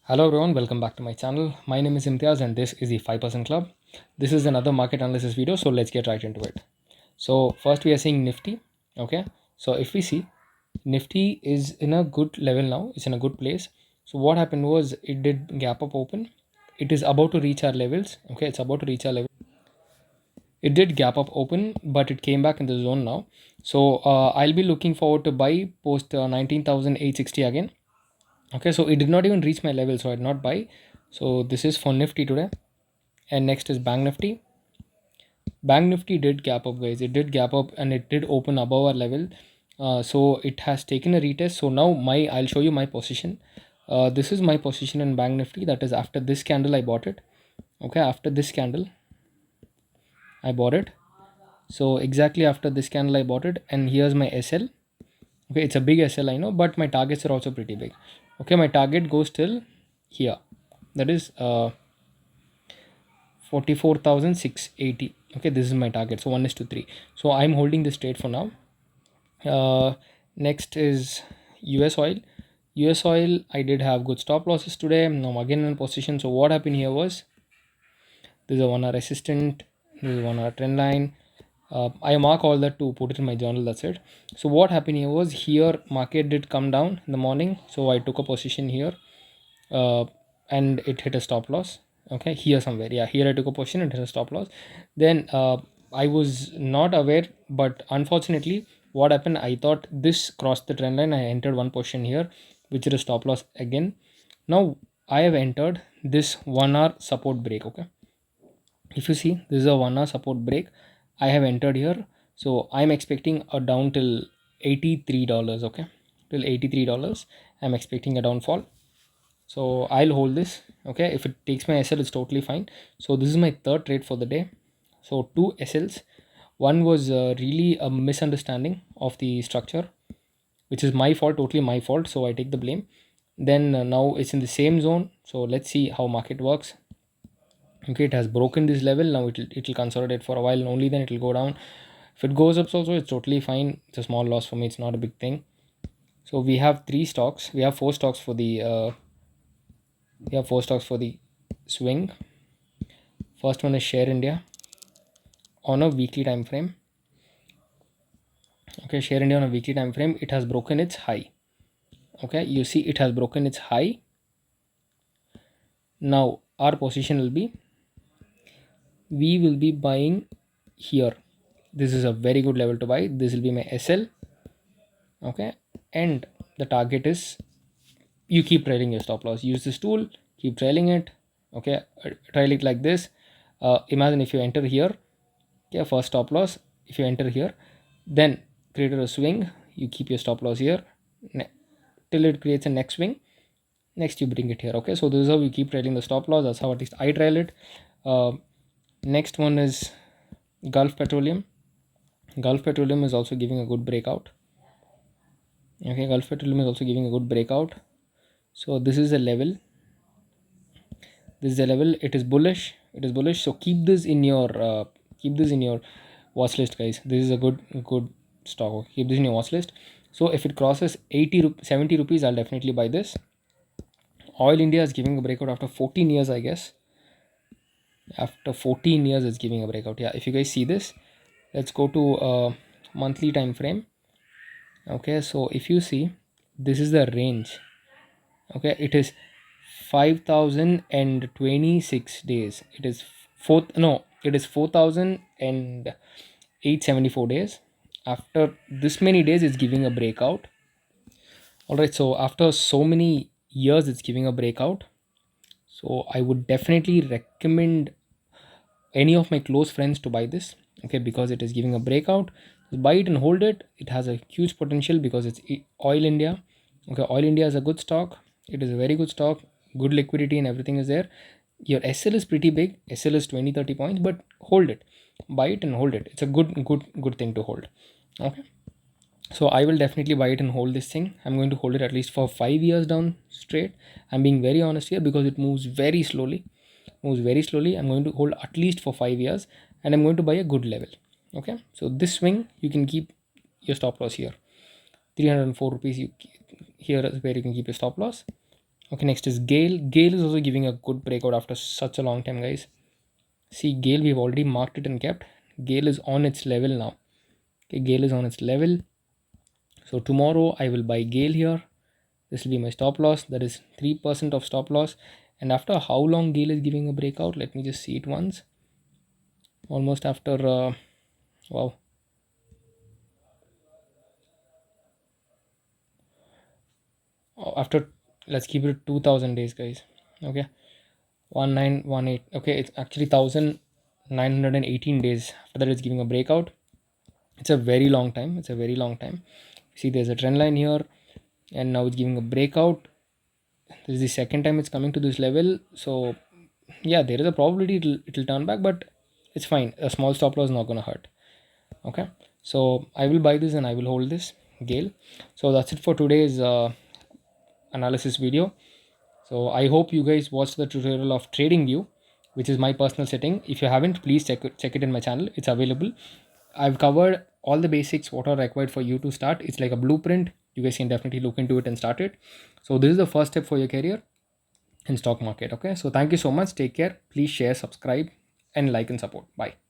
Hello everyone, welcome back to my channel. My name is Imtiaz and this is the 5% Club. This is another market analysis video, so let's get right into it. So first we are seeing Nifty. Okay, so if we see Nifty is in a good level now, it's in a good place. So what happened was it did gap up open. It is about to reach our levels. Okay, it's about to reach our level. It did gap up open, but it came back in the zone now. So I'll be looking forward to buy post 19,860 again. Okay, so it did not even reach my level, so I did not buy. So this is for Nifty today. And next is Bank Nifty. Bank Nifty did gap up, guys. It did gap up and it did open above our level. So it has taken a retest. So now I'll show you my position. This is my position in Bank Nifty. That is after this candle I bought it. Okay, after this candle I bought it. So exactly after this candle I bought it, and here's my SL. Okay, it's a big SL, I know, but my targets are also pretty big. Okay, my target goes till here. That is 44,680. Okay, this is my target. So 1 is to 3. So I'm holding this trade for now. Next is US oil. US oil, I did have good stop losses today. Now I'm again in position. So what happened here was this is a 1 hour resistant, this is 1 hour trend line. I mark all that to put it in my journal, that's it. So what happened here was here market did come down in the morning, so I took a position here and it hit a stop loss. Okay, here somewhere, yeah, here I took a position and hit a stop loss. Then I was not aware, but unfortunately what happened, I thought this crossed the trend line. I entered one position here which is a stop loss again. Now I have entered this 1 hour support break. Okay, if you see, this is a 1 hour support break I have entered here. So I'm expecting a down till $83. Okay, till $83 I'm expecting a downfall. So I'll hold this. Okay, if it takes my SL, it's totally fine. So this is my third trade for the day. So two SLs. One was really a misunderstanding of the structure, which is my fault, totally my fault, so I take the blame. Then now it's in the same zone, so let's see how market works. Okay, it has broken this level. Now it'll consolidate for a while and only then it'll go down. If it goes up also, it's totally fine. It's a small loss for me, it's not a big thing. So we have three stocks, we have four stocks for the swing. First one is Share India on a weekly time frame. Okay, Share India on a weekly time frame, it has broken its high. Okay, you see it has broken its high. Now our position will be, we will be buying here. This is a very good level to buy. This will be my SL. Okay, and the target is, you keep trailing your stop loss, use this tool, keep trailing it. Okay, trail it like this. Imagine if you enter here, okay, first stop loss, if you enter here, then create a swing, you keep your stop loss here till it creates a next swing, next you bring it here. Okay, so this is how you keep trailing the stop loss. That's how at least I trail it. Next one is Gulf Petroleum. Gulf Petroleum is also giving a good breakout. Okay, Gulf Petroleum is also giving a good breakout. So this is a level, this is a level, it is bullish, it is bullish. So keep this in your watch list, guys. This is a good stock. Okay, keep this in your watch list. So if it crosses 70 rupees, I'll definitely buy this. Oil India is giving a breakout after 14 years, I guess. After 14 years it's giving a breakout. Yeah, if you guys see this, let's go to monthly time frame. Okay, so if you see, this is the range. Okay, it is 5,026 days. It is it is 4,874 days. After this many days it's giving a breakout. All right, so after so many years it's giving a breakout. So I would definitely recommend any of my close friends to buy this. Okay, because it is giving a breakout. Just buy it and hold it. It has a huge potential because it's Oil India. Okay, Oil India is a good stock. It is a very good stock, good liquidity and everything is there. Your SL is pretty big, SL is 20-30 points, but hold it, buy it and hold it. It's a good thing to hold. Okay, so I will definitely buy it and hold this thing. I'm going to hold it at least for 5 years down straight. I'm being very honest here because it moves very slowly. I'm going to hold at least for 5 years and I'm going to buy a good level. Okay, so this swing you can keep your stop loss here. 304 rupees, here is where you can keep your stop loss. Okay, next is Gale. Gale is also giving a good breakout after such a long time, guys. See, Gale, we've already marked it and kept. Gale is on its level now. Okay, Gale is on its level. So tomorrow I will buy Gale here. This will be my stop loss. That is 3% of stop loss. And after how long Gale is giving a breakout? Let me just see it once. Almost after, wow. After, let's keep it 2000 days, guys. Okay. 1918. Okay, it's actually 1918 days. After that, it's giving a breakout. It's a very long time. It's a very long time. See, there's a trend line here, and now it's giving a breakout. This is the second time it's coming to this level. So yeah, there is a probability it'll turn back, but it's fine. A small stop loss is not gonna hurt. Okay, so I will buy this and I will hold this Gale. So that's it for today's analysis video. So I hope you guys watched the tutorial of TradingView, which is my personal setting. If you haven't, please check it in my channel. It's available. I've covered all the basics what are required for you to start. It's like a blueprint. You guys can definitely look into it and start it. So this is the first step for your career in stock market. Okay, so thank you so much. Take care. Please share, subscribe, and like and support. Bye.